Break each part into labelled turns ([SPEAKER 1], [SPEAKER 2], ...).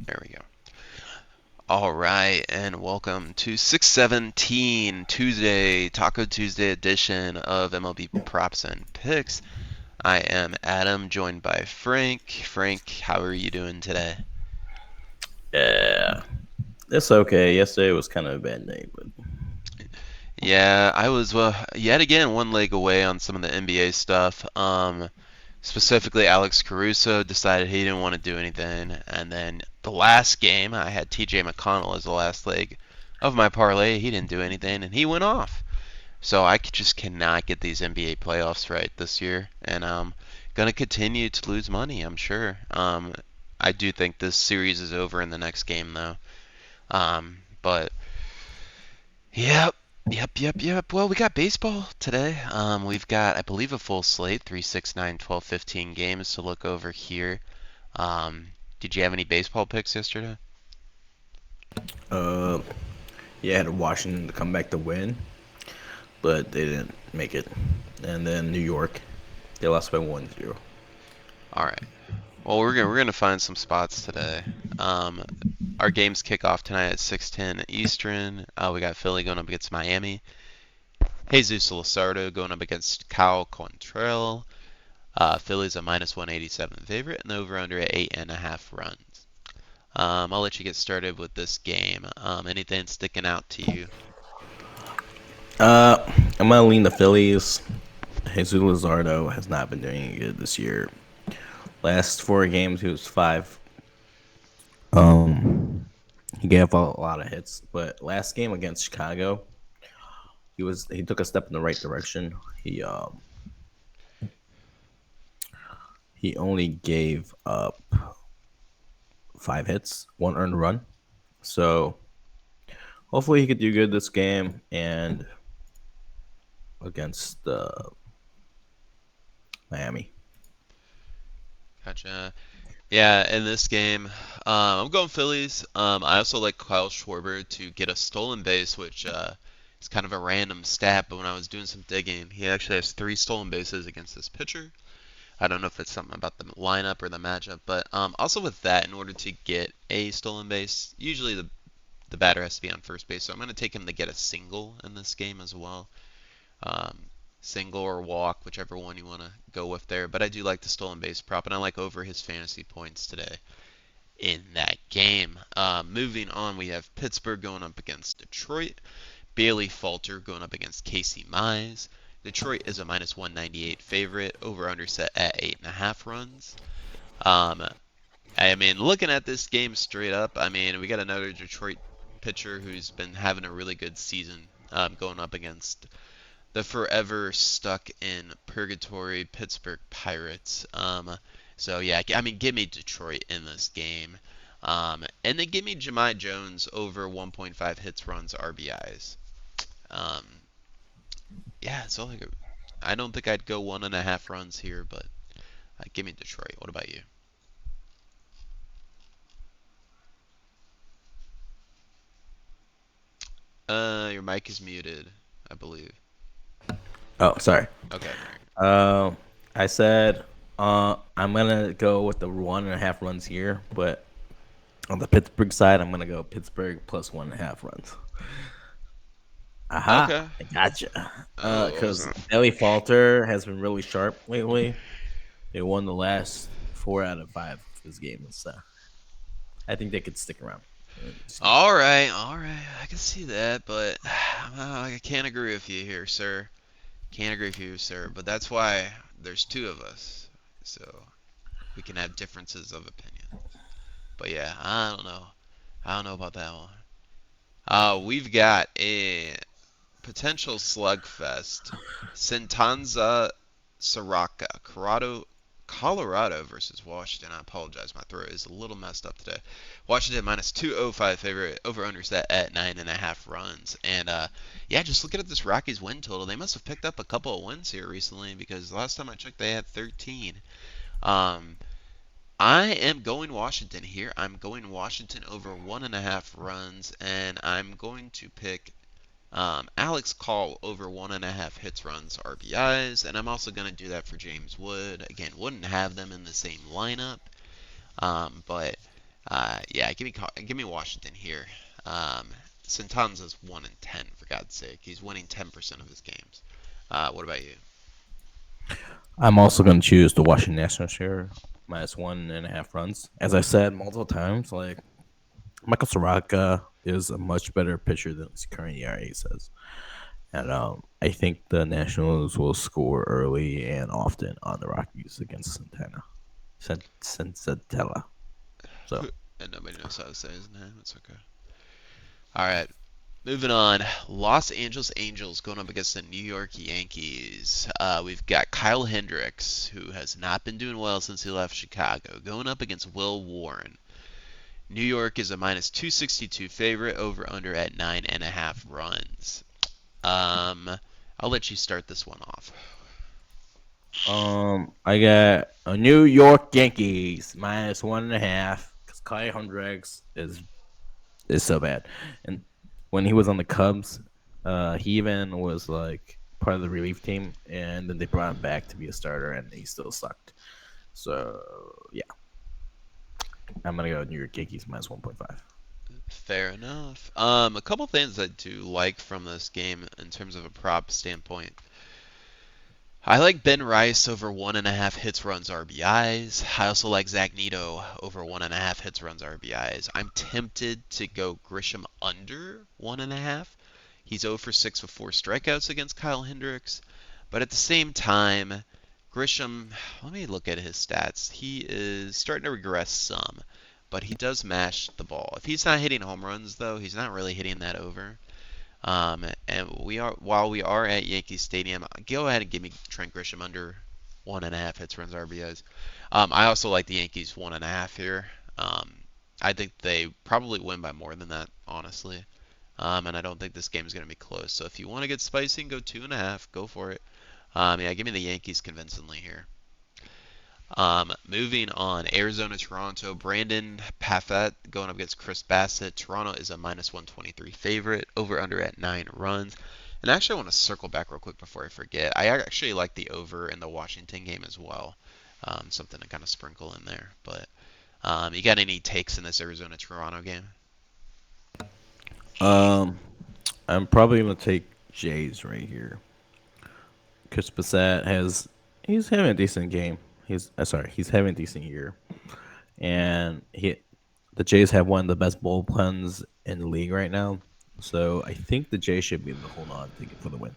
[SPEAKER 1] There we go. All right, and welcome to 617 Tuesday, Taco Tuesday edition of MLB Props and Picks. I am Adam, joined by Frank. Frank, how are you doing today?
[SPEAKER 2] Yeah, it's okay. Yesterday was kind of a bad day, but
[SPEAKER 1] Yeah, I was yet again one leg away on some of the NBA stuff. Specifically, Alex Caruso decided he didn't want to do anything, and then the last game I had T.J. McConnell as the last leg of my parlay. He didn't do anything, and he went off. So I just cannot get these NBA playoffs right this year, and I'm gonna continue to lose money, I'm sure. I do think this series is over in the next game, though. But yep, yep. Well, we got baseball today. We've got, I believe, a full slate, 3, 6, 9, 12, 15 games to look over here. Did you have any baseball picks yesterday?
[SPEAKER 2] uh, yeah, I had Washington to come back to win, but they didn't make it. And then New York, they lost by 1-0.
[SPEAKER 1] All right. Well, we're gonna find some spots today. Um, our games kick off tonight at 6:10 Eastern. We got Philly going up against Miami. Jesus Luzardo going up against Cal Quantrill. Philly's a minus 187 favorite, and over under at 8.5 runs. I'll let you get started with this game. Anything sticking out to you?
[SPEAKER 2] Uh, I'm gonna lean the Phillies. Jesus Luzardo has not been doing good this year. Last 4 games, he was 5. He gave up a lot of hits, but last game against Chicago, he took a step in the right direction. He only gave up 5 hits, 1 earned run. So hopefully he could do good this game and against Miami.
[SPEAKER 1] Gotcha. Yeah, in this game, I'm going Phillies. I also like Kyle Schwarber to get a stolen base, which is kind of a random stat, but when I was doing some digging, he actually has 3 stolen bases against this pitcher. I don't know if it's something about the lineup or the matchup, but also with that, in order to get a stolen base, usually the batter has to be on first base, so I'm going to take him to get a single in this game as well. Um, Single or walk, whichever one you want to go with there. But I do like the stolen base prop, and I like over his fantasy points today in that game. Moving on, we have Pittsburgh going up against Detroit. Bailey Falter going up against Casey Mize. Detroit is a minus 198 favorite. Over under set at 8.5 runs. Um, I mean, looking at this game straight up, I mean, we got another Detroit pitcher who's been having a really good season going up against the forever stuck in purgatory Pittsburgh Pirates. So yeah, I mean, give me Detroit in this game, and then give me Jahmai Jones over 1.5 hits, runs, RBIs. Um, yeah, so like, I don't think I'd go 1.5 runs here, but give me Detroit. What about you? Your mic is muted, I believe.
[SPEAKER 2] Oh, sorry.
[SPEAKER 1] Okay, there.
[SPEAKER 2] Uh, I said I'm gonna go with the 1.5 runs here, but on the Pittsburgh side, I'm gonna go Pittsburgh plus 1.5 runs. Aha,
[SPEAKER 1] Okay.
[SPEAKER 2] I gotcha.
[SPEAKER 1] Oh,
[SPEAKER 2] Because Ellie Falter has been really sharp lately. They won the last 4 out of 5 of his games, so I think they could stick around in this game.
[SPEAKER 1] all right. I can see that, but I can't agree with you here, sir. Can't agree with you, sir. But that's why there's two of us, so we can have differences of opinion. But yeah, I don't know. I don't know about that one. We've got a potential slugfest. Sentanza Soraka, Colorado versus Washington. I apologize, my throat is a little messed up today. Washington minus 205 favorite, over under set at 9.5 runs. And yeah, just looking at this Rockies win total, they must have picked up a couple of wins here recently because last time I checked they had 13. Um, I am going Washington here. I'm going Washington over 1.5 runs, and I'm going to pick Alex Call over 1.5 hits, runs, RBIs, and I'm also going to do that for James Wood. Again, wouldn't have them in the same lineup, but Yeah, give me Washington here. Santanza's 1-10 for God's sake. He's winning 10% of his games. What about you?
[SPEAKER 2] I'm also going to choose the Washington Nationals here, -1.5 runs. As I said multiple times, like Michael Soraka is a much better pitcher than his current ERA says. And I think the Nationals will score early and often on the Rockies against Santella. So,
[SPEAKER 1] And nobody knows how to say his name. It's okay. All right, moving on. Los Angeles Angels going up against the New York Yankees. We've got Kyle Hendricks, who has not been doing well since he left Chicago, going up against Will Warren. New York is a -262 favorite, over under at 9.5 runs. Um, I'll let you start this one off.
[SPEAKER 2] I got a New York Yankees -1.5 because Kai Hendricks is so bad. And when he was on the Cubs, he even was like part of the relief team, and then they brought him back to be a starter, and he still sucked. So yeah, I'm gonna go New York Yankees -1.5.
[SPEAKER 1] Fair enough. A couple things I do like from this game in terms of a prop standpoint. I like Ben Rice over 1.5 hits, runs, RBIs. I also like Zach Neto over 1.5 hits, runs, RBIs. I'm tempted to go Grisham under 1.5. He's 0 for 6 with 4 strikeouts against Kyle Hendricks. But at the same time, Grisham, let me look at his stats. He is starting to regress some, but he does mash the ball. If he's not hitting home runs, though, he's not really hitting that over. And while we are at Yankee Stadium, go ahead and give me Trent Grisham under 1.5 hits, runs, RBIs. I also like the Yankees 1.5 here. Um, I think they probably win by more than that, honestly. And I don't think this game is going to be close. So if you want to get spicy and go 2.5, go for it. Yeah, give me the Yankees convincingly here. Moving on, Arizona, Toronto. Brandon Paffett going up against Chris Bassett. Toronto is a -123 favorite. Over under at 9 runs. And actually, I want to circle back real quick before I forget. I actually like the over in the Washington game as well. Something to kind of sprinkle in there. But you got any takes in this Arizona Toronto game?
[SPEAKER 2] Um, I'm probably gonna take Jays right here. Chris Bassett he's having a decent game. He's having a decent year, and the Jays have one of the best bullpens in the league right now. So I think the Jays should be able to hold on to get for the win.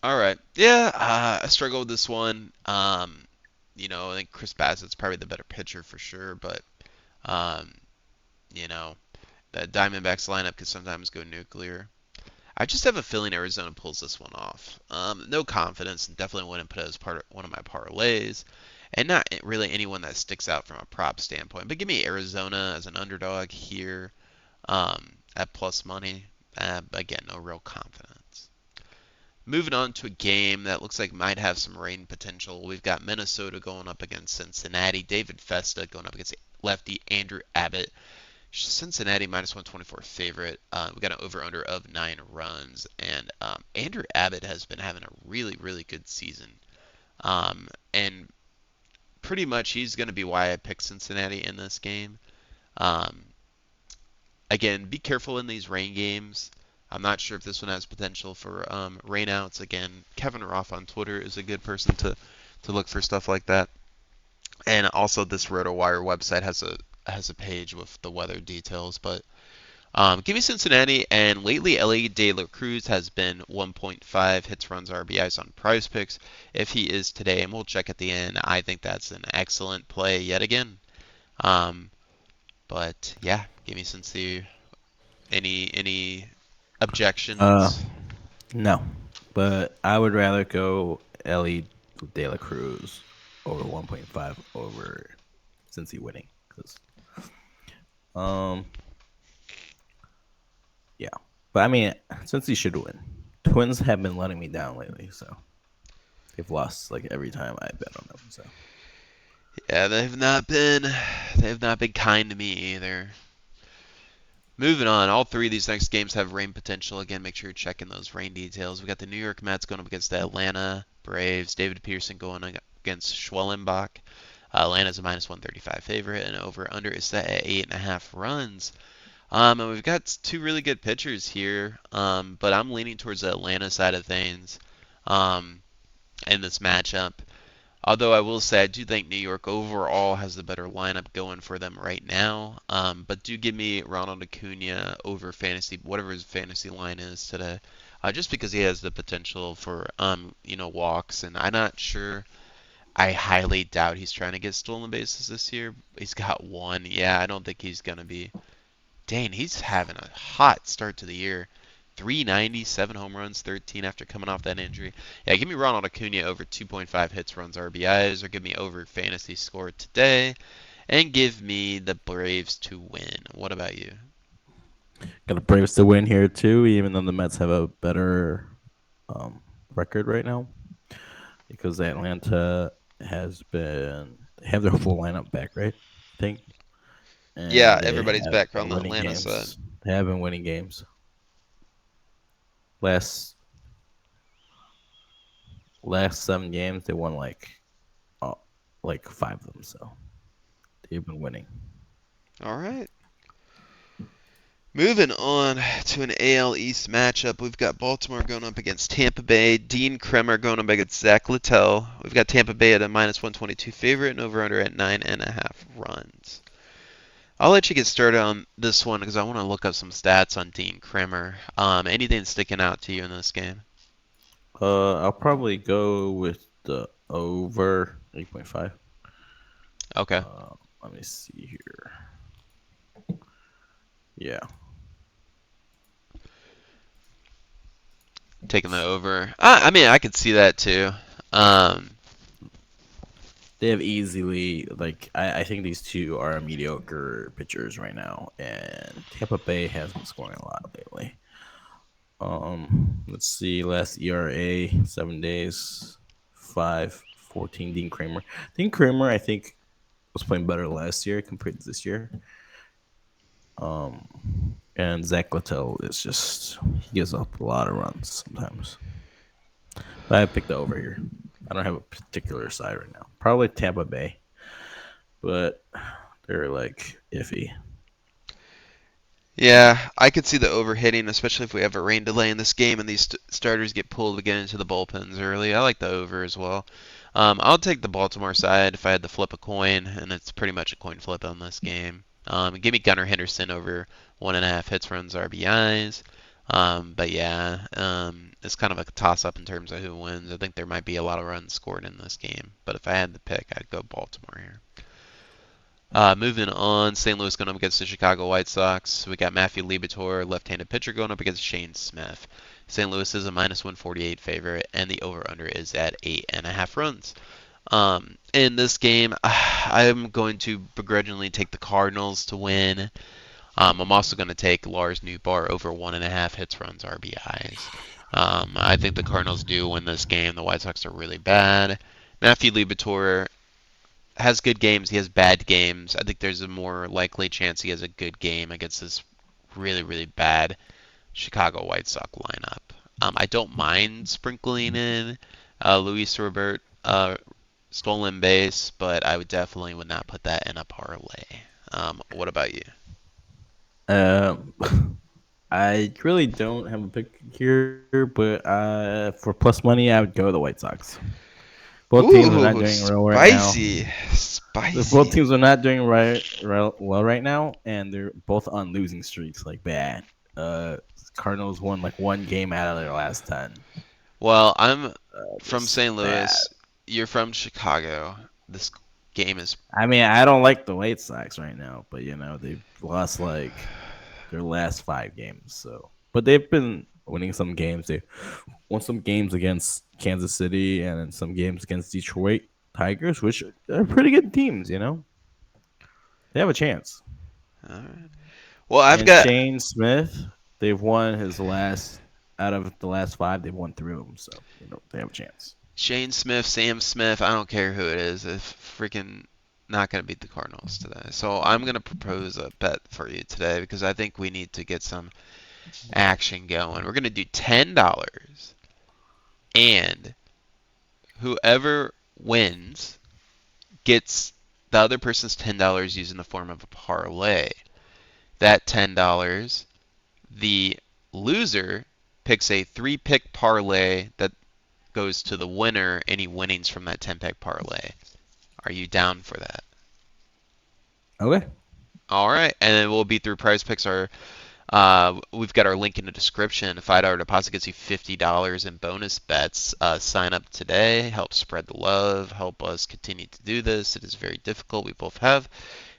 [SPEAKER 1] All right. Yeah, I struggle with this one. I think Chris Bassett's probably the better pitcher for sure, but um, you know, the Diamondbacks lineup could sometimes go nuclear. I just have a feeling Arizona pulls this one off. No confidence, and definitely wouldn't put it as one of my parlays, and not really anyone that sticks out from a prop standpoint. But give me Arizona as an underdog here at plus money. Again, no real confidence. Moving on to a game that looks like might have some rain potential. We've got Minnesota going up against Cincinnati. David Festa going up against lefty Andrew Abbott. Cincinnati -124 favorite. We got an over/under of 9 runs, and Andrew Abbott has been having a really, really good season. And pretty much he's going to be why I picked Cincinnati in this game. Um, Again, be careful in these rain games. I'm not sure if this one has potential for rainouts. Again, Kevin Roth on Twitter is a good person to look for stuff like that. And also, this RotoWire website has a page with the weather details. But give me Cincinnati. And lately, Ellie De La Cruz has been 1.5 hits, runs, RBIs on PrizePicks. If he is today, and we'll check at the end, I think that's an excellent play yet again. Um, but yeah, give me Cincy. Any
[SPEAKER 2] Uh,
[SPEAKER 1] objections?
[SPEAKER 2] no, but I would rather go Ellie De La Cruz over 1.5 over Cincy winning because um yeah, but I mean Cincy should win. Twins have been letting me down lately, so they've lost like every time I bet on them. So
[SPEAKER 1] Yeah, they've not been kind to me either. Moving on, all three of these next games have rain potential. Again, make sure you're checking those rain details. We got the New York Mets going up against the Atlanta Braves. David Pearson going against Schwellenbach. Atlanta's a minus 135 favorite, and over under is set at 8.5 runs. And we've got two really good pitchers here, but I'm leaning towards the Atlanta side of things um, in this matchup. Although I will say I do think New York overall has the better lineup going for them right now. But do give me Ronald Acuna over fantasy, whatever his fantasy line is today, just because he has the potential for walks, and I'm not sure. I highly doubt he's trying to get stolen bases this year. He's got one. Yeah, I don't think he's gonna be. Dang, he's having a hot start to the year. 390, 7 home runs, 13 after coming off that injury. Yeah, give me Ronald Acuna over 2.5 hits, runs, RBIs, or give me over fantasy score today, and give me the Braves to win. What about you?
[SPEAKER 2] Got the Braves to win here too, even though the Mets have a better um, record right now because Atlanta has been they have their full lineup back, right? I think,
[SPEAKER 1] Yeah,
[SPEAKER 2] and they
[SPEAKER 1] everybody's
[SPEAKER 2] have
[SPEAKER 1] back
[SPEAKER 2] been
[SPEAKER 1] on the
[SPEAKER 2] winning
[SPEAKER 1] Atlanta side.
[SPEAKER 2] games. They have been winning games. Last last 7 games, they won uh, like 5 of them. So they've been winning.
[SPEAKER 1] All right. Moving on to an AL East matchup, we've got Baltimore going up against Tampa Bay. Dean Kremer going up against Zach Littell. We've got Tampa Bay at a minus 122 favorite and over under at 9.5 runs. I'll let you get started on this one because I want to look up some stats on Dean Kremer. Anything sticking out to you in this game?
[SPEAKER 2] I'll probably go with the over 8.5.
[SPEAKER 1] Okay,
[SPEAKER 2] Let me see here. Yeah,
[SPEAKER 1] taking the over. I mean, I could see that too. Um,
[SPEAKER 2] they have easily I think these two are mediocre pitchers right now, and Tampa Bay has been scoring a lot lately. Let's see, last ERA 7 days, 5.14. Dean Kramer. Dean Kramer, I think, was playing better last year compared to this year. And Zach Littell is just he gives up a lot of runs sometimes. But I picked the over here. I don't have a particular side right now. Probably Tampa Bay, but they're like iffy.
[SPEAKER 1] yeah, I could see the overhitting, especially if we have a rain delay in this game and these starters get pulled again into the bullpens early. I like the over as well. I'll take the Baltimore side if I had to flip a coin, and it's pretty much a coin flip on this game. Give me Gunnar Henderson over 1.5 hits, runs, RBIs. But yeah, it's kind of a toss-up in terms of who wins. I think there might be a lot of runs scored in this game, but if I had to pick, I'd go Baltimore here. Moving on, St. Louis going up against the Chicago White Sox. We got Matthew Liberatore, left-handed pitcher, going up against Shane Smith. St. Louis is a minus 148 favorite, and the over/under is at 8.5 runs. In this game, I'm going to begrudgingly take the Cardinals to win. I'm also going to take Lars Nootbaar over 1.5 hits, runs, RBIs. I think the Cardinals do win this game. The White Sox are really bad. Matthew Liberatore has good games. He has bad games. I think there's a more likely chance he has a good game against this really, really bad Chicago White Sox lineup. I don't mind sprinkling in Luis Robert stolen base, but I would definitely would not put that in a parlay. What about you?
[SPEAKER 2] Um, I really don't have a pick here, but for plus money, I would go the White Sox. Both teams are not
[SPEAKER 1] Ooh,
[SPEAKER 2] doing real right now.
[SPEAKER 1] spicy,
[SPEAKER 2] Both
[SPEAKER 1] spicy.
[SPEAKER 2] teams are not doing well right now, and they're both on losing streaks like bad. Uh, Cardinals won like 1 game out of their last 10.
[SPEAKER 1] Well, I'm from
[SPEAKER 2] Just
[SPEAKER 1] St.
[SPEAKER 2] bad.
[SPEAKER 1] Louis. You're from Chicago. This game is.
[SPEAKER 2] I mean, I don't like the White Sox right now, but they've lost like their last 5 games. So, but they've been winning some games. They won some games against Kansas City and then some games against Detroit Tigers, which are pretty good teams. They have a chance.
[SPEAKER 1] Alright. Well, I've
[SPEAKER 2] And
[SPEAKER 1] got
[SPEAKER 2] Shane Smith, they've won his last out of the last 5. They've won 3 of them, so they have a chance.
[SPEAKER 1] Shane Smith, Sam Smith. I don't care who it is. If freaking not going to beat the Cardinals today. So I'm going to propose a bet for you today because I think we need to get some action going. We're going to do $10, and whoever wins gets The other person's $10 used in the form of a parlay. That $10, the loser picks a 3-pick parlay that goes to the winner, any winnings from that 10-pick parlay. Are you down for that?
[SPEAKER 2] Okay.
[SPEAKER 1] All right, and then we'll be through PrizePicks. We've got our link in the description. A $5 deposit gets you $50 in bonus bets. Sign up today. Help spread the love. Help us continue to do this. It is very difficult. We both have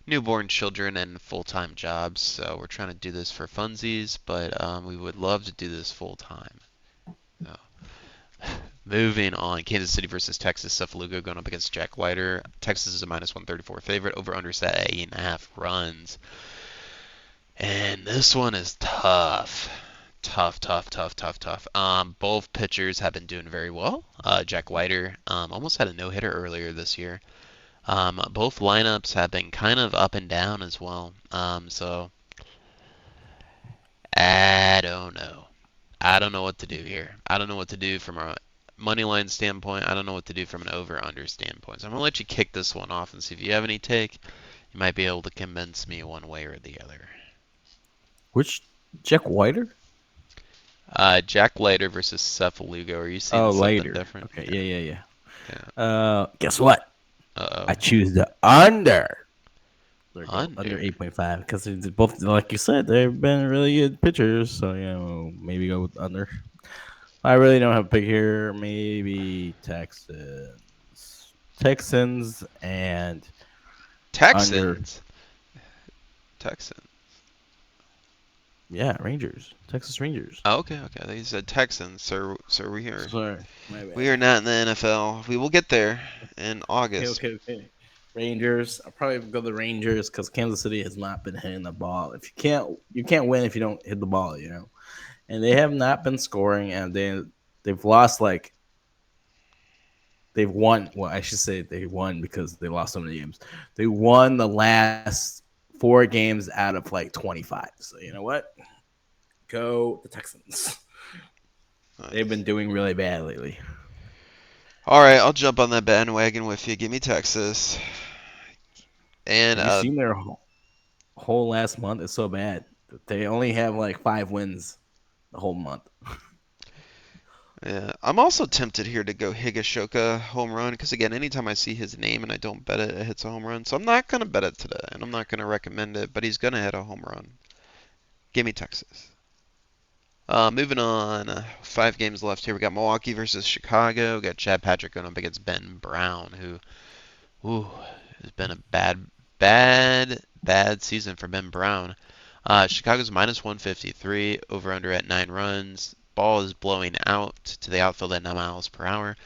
[SPEAKER 1] newborn children and full-time jobs, so we're trying to do this for funsies, but we would love to do this full-time. So, moving on, Kansas City versus Texas. Cephalugo going up against Jack Leiter. Texas is a minus 134 favorite. Over under set 8.5 runs. And this one is tough. Tough, tough, tough, tough, tough. Both pitchers have been doing very well. Jack Leiter almost had a no-hitter earlier this year. Both lineups have been kind of up and down as well. So I don't know. I don't know what to do here. I don't know what to do from a money line standpoint. I don't know what to do from an over/under standpoint. So I'm gonna let you kick this one off and see if you have any take. You might be able to convince me one way or the other.
[SPEAKER 2] Which Jack Whiter?
[SPEAKER 1] Jack Leiter versus Cephalugo. Are you seeing
[SPEAKER 2] Oh,
[SPEAKER 1] something
[SPEAKER 2] later.
[SPEAKER 1] different?
[SPEAKER 2] Okay.
[SPEAKER 1] Yeah.
[SPEAKER 2] Yeah. Yeah.
[SPEAKER 1] Yeah.
[SPEAKER 2] Yeah. Guess what? I
[SPEAKER 1] Uh-oh.
[SPEAKER 2] choose the under. They're go under
[SPEAKER 1] Under.
[SPEAKER 2] 8.5 because both, like you said, they've been really good pitchers. So maybe go with under. I really don't have a pick here. Maybe Texans and under.
[SPEAKER 1] Texans. Texans.
[SPEAKER 2] Yeah, Rangers. Texas Rangers.
[SPEAKER 1] Oh, okay, okay. They said Texans, so
[SPEAKER 2] Sorry, my
[SPEAKER 1] we
[SPEAKER 2] bad.
[SPEAKER 1] are not in the NFL. We will get there in
[SPEAKER 2] Okay,
[SPEAKER 1] August.
[SPEAKER 2] okay, okay. Rangers. I'll probably go the Rangers because Kansas City has not been hitting the ball. If you can't win if you don't hit the ball. And they have not been scoring, and they've lost like they've won. Well, I should say they won because they lost so many games. They won the last 4 games out of like 25. So you know what? Go the Texans. They've
[SPEAKER 1] Nice.
[SPEAKER 2] been doing really bad lately.
[SPEAKER 1] All right, I'll jump on that bandwagon with you. Give me Texas. And
[SPEAKER 2] Have you seen their whole last month? It's so bad. They only have like 5 wins the whole month.
[SPEAKER 1] yeah, I'm also tempted here to go Higashoka home run because again, anytime I see his name and I don't bet it, it hits a home run. So I'm not gonna bet it today, and I'm not gonna recommend it, but he's gonna hit a home run. Give me Texas. Moving on, 5 games left here. We got Milwaukee versus Chicago. We got Chad Patrick going up against Ben Brown, who, ooh, has been a bad season for Ben Brown. Chicago's minus 153, over under at 9 runs. Ball is blowing out to the outfield at 9 miles per hour,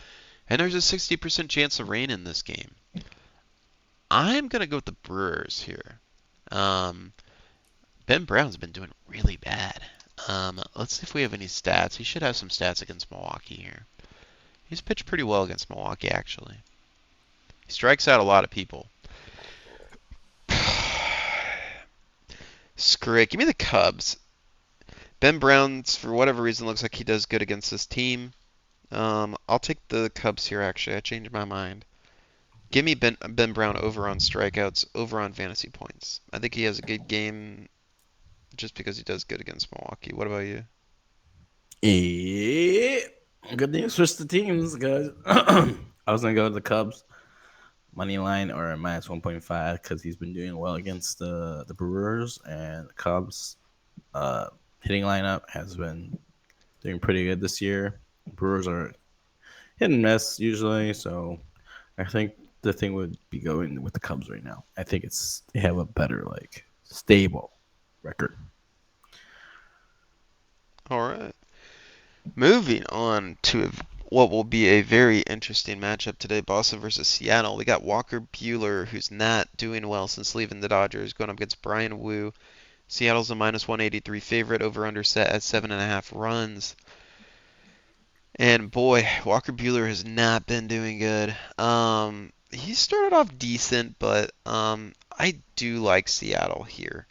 [SPEAKER 1] and there's a 60% chance of rain in this game. I'm gonna go with the Brewers here. Um, Ben Brown's been doing really bad. Let's see if we have any stats. He should have some stats against Milwaukee here. He's pitched pretty well against Milwaukee, actually. He strikes out a lot of people. Screw it. Give me the Cubs. Ben Brown's, for whatever reason, looks like he does good against this team. I'll take the Cubs here, actually. I changed my mind. Give me Ben Brown over on strikeouts, over on fantasy points. I think he has a good game just because he does good against Milwaukee. What about you?
[SPEAKER 2] Yeah. Good thing you switched the teams, guys. I was gonna go to the Cubs money line or minus 1.5 because he's been doing well against the Brewers, and the Cubs hitting lineup has been doing pretty good this year. Brewers are hit and miss usually, so I think the thing would be going with the Cubs right now. I think they have a better like stable record.
[SPEAKER 1] All right. Moving on to what will be a very interesting matchup today, Boston versus Seattle. We got Walker Buehler, who's not doing well since leaving the Dodgers, going up against Brian Wu. Seattle's a minus 183 favorite, over under set at 7.5 runs. And boy, Walker Buehler has not been doing good. He started off decent, but I do like Seattle here.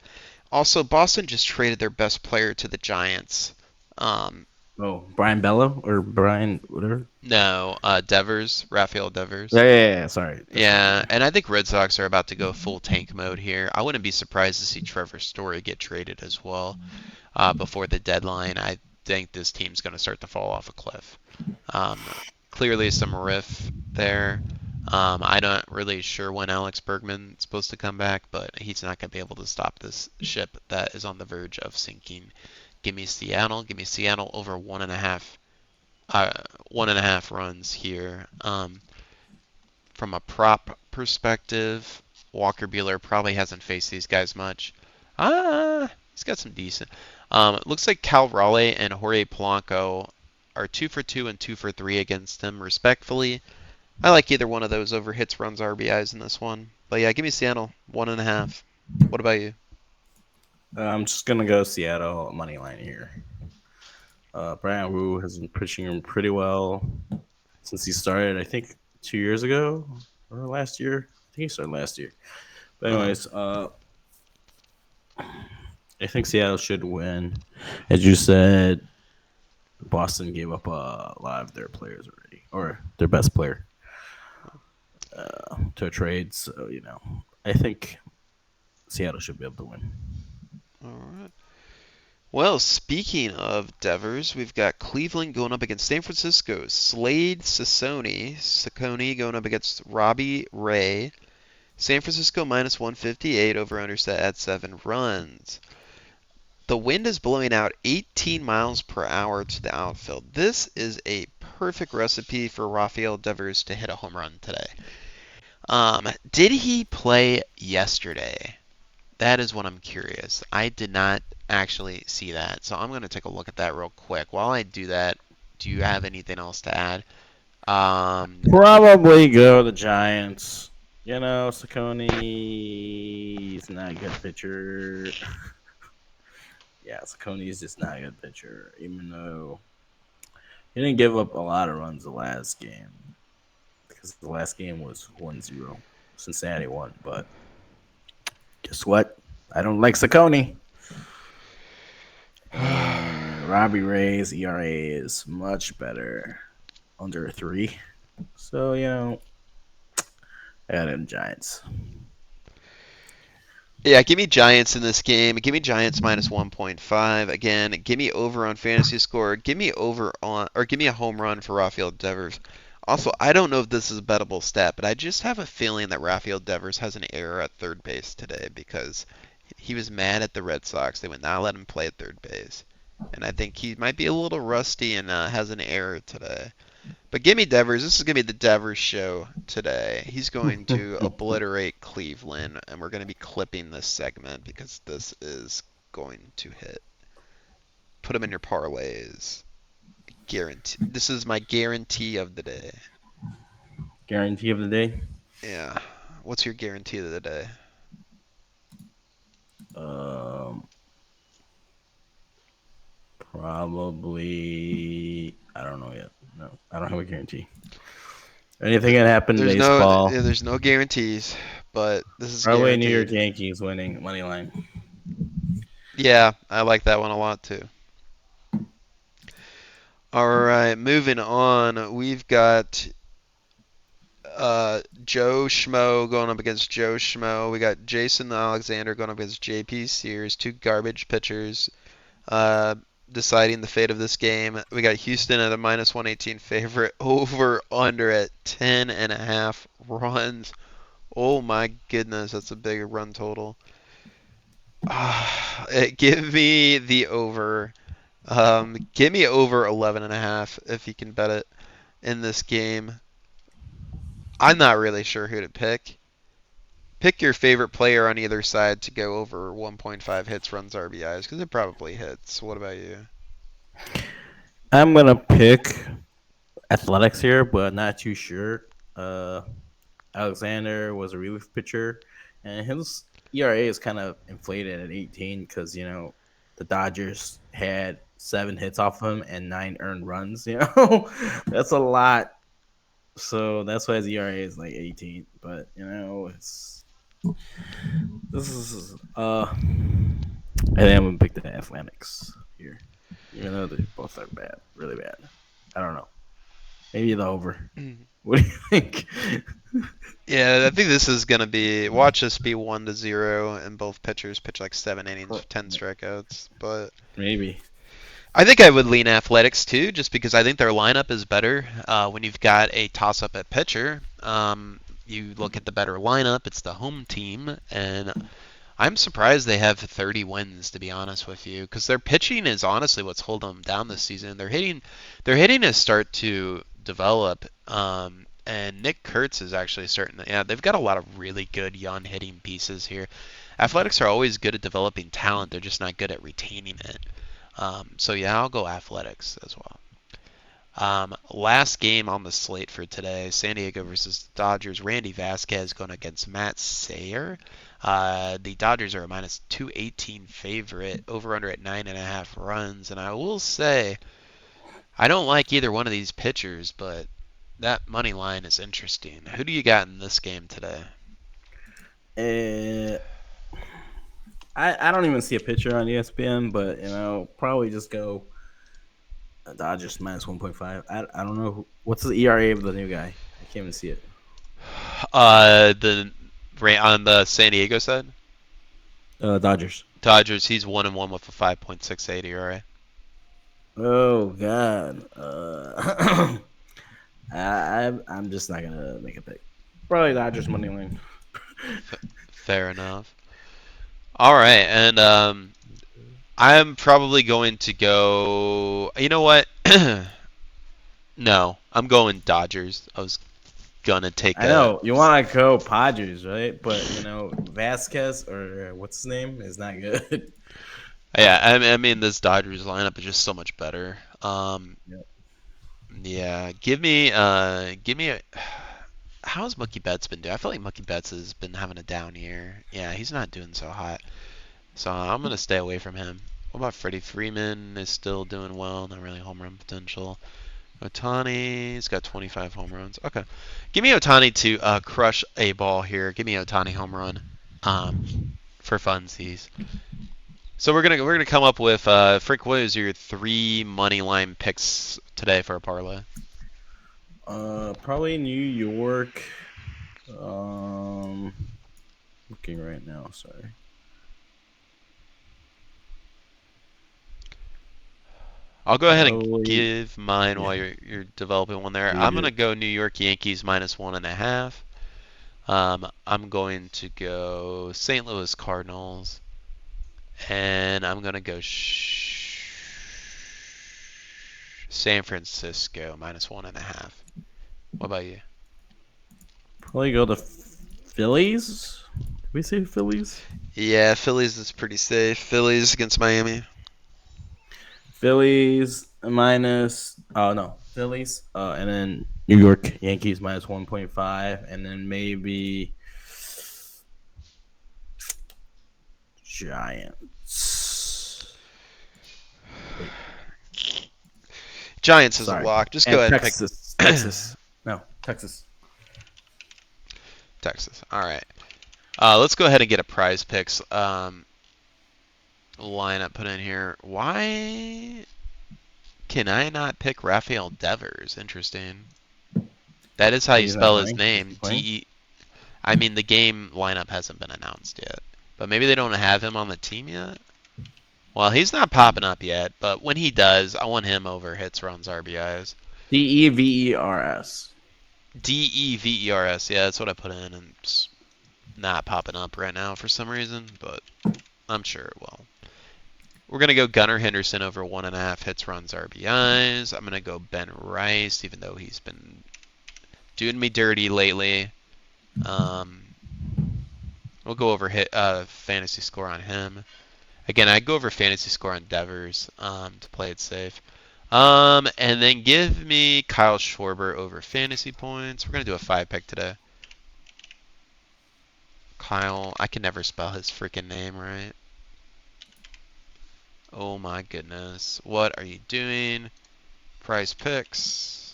[SPEAKER 1] Also, Boston just traded their best player to the Giants.
[SPEAKER 2] Oh, Brian Bello or Brian whatever.
[SPEAKER 1] No, Devers, Rafael Devers.
[SPEAKER 2] Yeah. Sorry, that's what I
[SPEAKER 1] Yeah,
[SPEAKER 2] mean.
[SPEAKER 1] and I think Red Sox are about to go full tank mode here. I wouldn't be surprised to see Trevor Story get traded as well before the deadline. I think this team's going to start to fall off a cliff. Um, Clearly some riff there. I'm not really sure when Alex Bergman's supposed to come back, but he's not going to be able to stop this ship that is on the verge of sinking. Give me Seattle. Give me Seattle over 1.5, 1.5 runs here. From a prop perspective, Walker Buehler probably hasn't faced these guys much. He's got some decent. It looks like Cal Raleigh and Jorge Polanco are 2 for 2 and 2 for 3 against him, respectfully. I like either one of those over hits, runs, RBIs in this one. But yeah, give me Seattle 1.5. What about you?
[SPEAKER 2] I'm just gonna go Seattle money line here. Brian Wu has been pitching pretty well since he started. I think 2 years ago or last year. I think he started last year. But
[SPEAKER 1] Uh,
[SPEAKER 2] anyways, I think Seattle should win. As you said, Boston gave up a lot of their players already, or their best player, to a trade. So I think Seattle should be able to win.
[SPEAKER 1] all right. Well, speaking of Devers, we've got Cleveland going up against San Francisco. Slade Ciccone going up against Robbie Ray. San Francisco minus 158 over under set at 7 runs. The wind is blowing out 18 miles per hour to the outfield. This is a perfect recipe for Rafael Devers to hit a home run today. Did he play yesterday? That is what I'm curious. I did not actually see that, so I'm going to take a look at that real quick. While I do that, do you have anything else to add? Um,
[SPEAKER 2] Probably go the Giants. Saccone is not a good pitcher. Yeah, Saccone is just not a good pitcher, even though he didn't give up a lot of runs the last game because the last game was 1-0. Cincinnati won, but guess what? I don't like Saccone. And Robbie Ray's ERA is much better, under 3. So, I got him Giants.
[SPEAKER 1] yeah, give me Giants in this game. Give me Giants minus 1.5. Again, give me over on fantasy score. Give me over on, or give me a home run for Rafael Devers. Also, I don't know if this is a bettable stat, but I just have a feeling that Rafael Devers has an error at third base today because he was mad at the Red Sox. They would not let him play at third base. And I think he might be a little rusty and has an error today. But give me Devers. This is going to be the Devers show today. He's going to obliterate Cleveland, and we're going to be clipping this segment because this is going to hit. Put him in your parlays. Guarantee. This is my guarantee of the day.
[SPEAKER 2] Guarantee of the day.
[SPEAKER 1] Yeah. What's your guarantee of the day?
[SPEAKER 2] Um, Probably. I don't know yet. No, I don't have a guarantee. Anything can happen in baseball.
[SPEAKER 1] There's no guarantees, but this is
[SPEAKER 2] Probably New York
[SPEAKER 1] guaranteed.
[SPEAKER 2] Yankees winning money line.
[SPEAKER 1] Yeah, I like that one a lot too. All right, moving on. We've got Joe Schmo going up against Joe Schmo. We got Jason Alexander going up against JP Sears, two garbage pitchers, uh, deciding the fate of this game. We got Houston at a minus 118 favorite, over under at 10.5 runs. Oh my goodness, that's a big run total. Give me the over. Give me over 11.5 if you can bet it in this game. I'm not really sure who to pick. Pick your favorite player on either side to go over 1.5 hits, runs, RBIs because it probably hits. What about you?
[SPEAKER 2] I'm gonna pick Athletics here, but not too sure. Alexander was a relief pitcher, and his ERA is kind of inflated at 18 because the Dodgers had 7 hits off him and 9 earned runs. That's a lot. So that's why his ERA is like 18. But it's this is I think I'm gonna pick the Athletics here. Even though they both are bad, really bad. I don't know. Maybe the over.
[SPEAKER 1] Mhm.
[SPEAKER 2] What do you think?
[SPEAKER 1] Yeah, I think this is gonna be watch this be 1-0, and both pitchers pitch like 7 innings, 10 strikeouts. But
[SPEAKER 2] Maybe.
[SPEAKER 1] I think I would lean Athletics too, just because I think their lineup is better. When you've got a toss-up at pitcher, you look at the better lineup. It's the home team, and I'm surprised they have 30 wins, to be honest with you, because their pitching is honestly what's holding them down this season. Their hitting is start to develop, and Nick Kurtz is actually starting to. Yeah, they've got a lot of really good young hitting pieces here. Athletics are always good at developing talent; they're just not good at retaining it. So yeah, I'll go Athletics as well. Last game on the slate for today: San Diego versus the Dodgers. Randy Vasquez going against Matt Sayer. The Dodgers are a minus 218 favorite, over under at 9.5 runs. And I will say, I don't like either one of these pitchers, but that money line is interesting. Who do you got in this game today?
[SPEAKER 2] Uh, I don't even see a picture on ESPN, but probably just go Dodgers minus 1.5. I don't know what's the ERA of the new guy. I can't even see it.
[SPEAKER 1] The on the San Diego side,
[SPEAKER 2] Dodgers.
[SPEAKER 1] Dodgers. He's 1-1 with a 5.68 ERA.
[SPEAKER 2] Oh God. I'm just not gonna make a pick. Probably Dodgers money line.
[SPEAKER 1] Fair enough. All right, and I'm probably going to go. You know what? No, I'm going Dodgers. I was gonna take
[SPEAKER 2] I
[SPEAKER 1] a.
[SPEAKER 2] know you want to go Padres, right? But Vasquez or what's his name is not good.
[SPEAKER 1] Yeah, I mean this Dodgers lineup is just so much better.
[SPEAKER 2] Yep.
[SPEAKER 1] Yeah, give me a. How's Mookie Betts been doing? I feel like Mookie Betts has been having a down year. Yeah, he's not doing so hot. So I'm gonna stay away from him. What about Freddie Freeman? Is still doing well, not really home run potential. Otani's got 25 home runs. Okay, give me Otani to crush a ball here. Give me Otani home run, for funsies. So we're gonna come up with Frick. What is your 3 money line picks today for a parlay?
[SPEAKER 2] Probably New York. Looking right now. Sorry.
[SPEAKER 1] I'll go ahead and
[SPEAKER 2] Probably.
[SPEAKER 1] give mine
[SPEAKER 2] Yeah.
[SPEAKER 1] while you're developing one there.
[SPEAKER 2] You're
[SPEAKER 1] I'm gonna
[SPEAKER 2] good.
[SPEAKER 1] go New York Yankees minus 1.5. I'm going to go St. Louis Cardinals, and I'm gonna go San Francisco minus 1.5. What about you?
[SPEAKER 2] Probably go to Phillies. Did we say Phillies?
[SPEAKER 1] Yeah, Phillies is pretty safe. Phillies against Miami.
[SPEAKER 2] Phillies minus. Oh no, Phillies. And then New York Yankees minus 1.5, and then maybe Giants. Wait,
[SPEAKER 1] Giants is a
[SPEAKER 2] sorry.
[SPEAKER 1] lock. Just go
[SPEAKER 2] And
[SPEAKER 1] ahead and pick
[SPEAKER 2] Texas. Texas. No, Texas.
[SPEAKER 1] Texas. All right. Let's go ahead and get a prize picks lineup put in here. Why can I not pick Rafael Devers? Interesting. That is how you
[SPEAKER 2] He's not
[SPEAKER 1] spell his
[SPEAKER 2] playing. Is he
[SPEAKER 1] name.
[SPEAKER 2] playing?
[SPEAKER 1] I mean, the game lineup hasn't been announced yet, but maybe they don't have him on the team yet. Well, he's not popping up yet, but when he does, I want him over hits, runs, RBIs.
[SPEAKER 2] Devers.
[SPEAKER 1] Devers. Yeah, that's what I put in, and it's not popping up right now for some reason, but I'm sure it will. We're gonna go Gunnar Henderson over 1.5 hits, runs, RBIs. I'm gonna go Ben Rice, even though he's been doing me dirty lately. Um, we'll go over fantasy score on him. Again, I go over fantasy score on Devers to play it safe. And then give me Kyle Schwarber over fantasy points. We're gonna do a 5 pick today. Kyle, I can never spell his freaking name right. Oh my goodness. What are you doing? PrizePicks.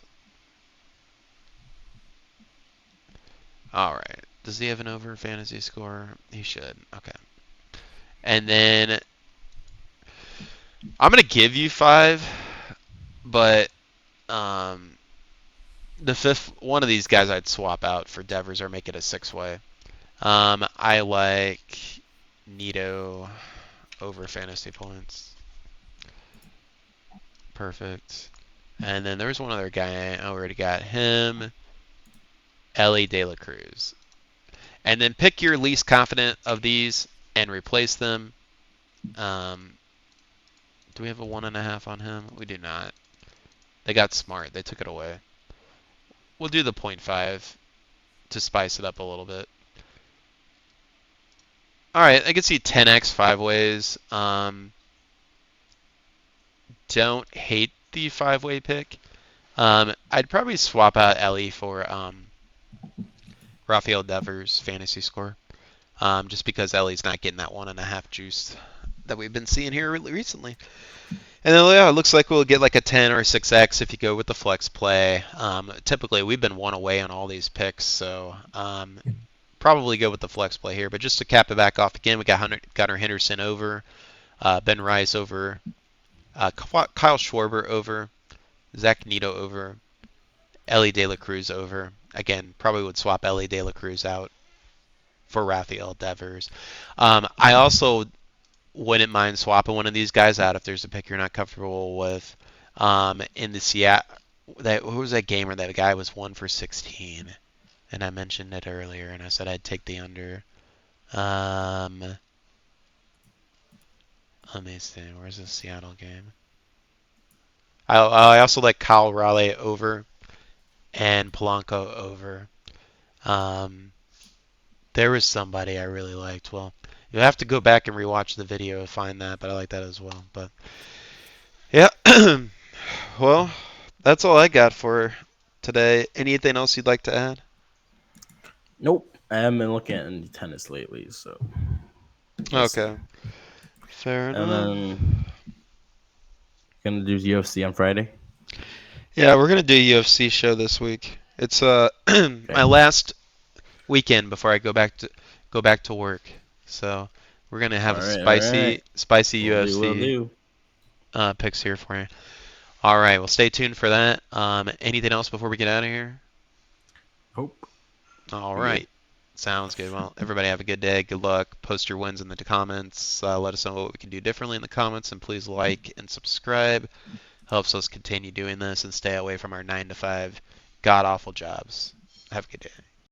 [SPEAKER 1] Alright. Does he have an over fantasy score? He should. Okay. And then I'm gonna give you five, but um, the fifth one of these guys I'd swap out for Devers or make it a six-way. I like Nito over fantasy points. Perfect. And then there's one other guy. I already got him. Ellie De La Cruz. And then pick your least confident of these and replace them. Um, do we have a 1.5 on him? We do not. They got smart. They took it away. We'll do the 0.5 to spice it up a little bit. All right, I can see 10x five ways. Don't hate the five-way pick. I'd probably swap out Ellie for Rafael Devers fantasy score. Just because Ellie's not getting that 1.5 juice that we've been seeing here recently. And then yeah, it looks like we'll get like a 10 or a 6x if you go with the flex play. Typically, we've been one away on all these picks, so probably go with the flex play here. But just to cap it back off again, we got Gunnar Henderson over, Ben Rice over, Kyle Schwarber over, Zach Neto over, Ellie De La Cruz over. Again, probably would swap Ellie De La Cruz out for Rafael Devers. I also wouldn't mind swapping one of these guys out if there's a pick you're not comfortable with. In the Seattle, who was that game where that guy was 1 for 16, and I mentioned it earlier, and I said I'd take the under. Let me see, where's the Seattle game? I also like Kyle Raleigh over and Polanco over. Um, there was somebody I really liked. Well, you'll have to go back and rewatch the video to find that, but I like that as well. But yeah, well, that's all I got for today. Anything else you'd like to add?
[SPEAKER 2] Nope. I haven't been looking at any tennis lately, so we'll see.
[SPEAKER 1] Okay, fair
[SPEAKER 2] And
[SPEAKER 1] enough.
[SPEAKER 2] then gonna do UFC on Friday.
[SPEAKER 1] Yeah, we're gonna do a UFC show this week. It's
[SPEAKER 2] Okay.
[SPEAKER 1] my last weekend before I go back to work. So we're gonna
[SPEAKER 2] All
[SPEAKER 1] have a
[SPEAKER 2] right. All right.
[SPEAKER 1] spicy
[SPEAKER 2] We'll do. We'll
[SPEAKER 1] UFC
[SPEAKER 2] do.
[SPEAKER 1] picks here for you. All right, well, stay tuned for that. Anything else before we get out of here?
[SPEAKER 2] Hope.
[SPEAKER 1] All
[SPEAKER 2] We good.
[SPEAKER 1] right. Sounds good. Well, everybody have a good day. Good luck. Post your wins in the comments. Let us know what we can do differently in the comments, and please like and subscribe. Helps us continue doing this and stay away from our 9 to 5 god awful jobs. Have a good day.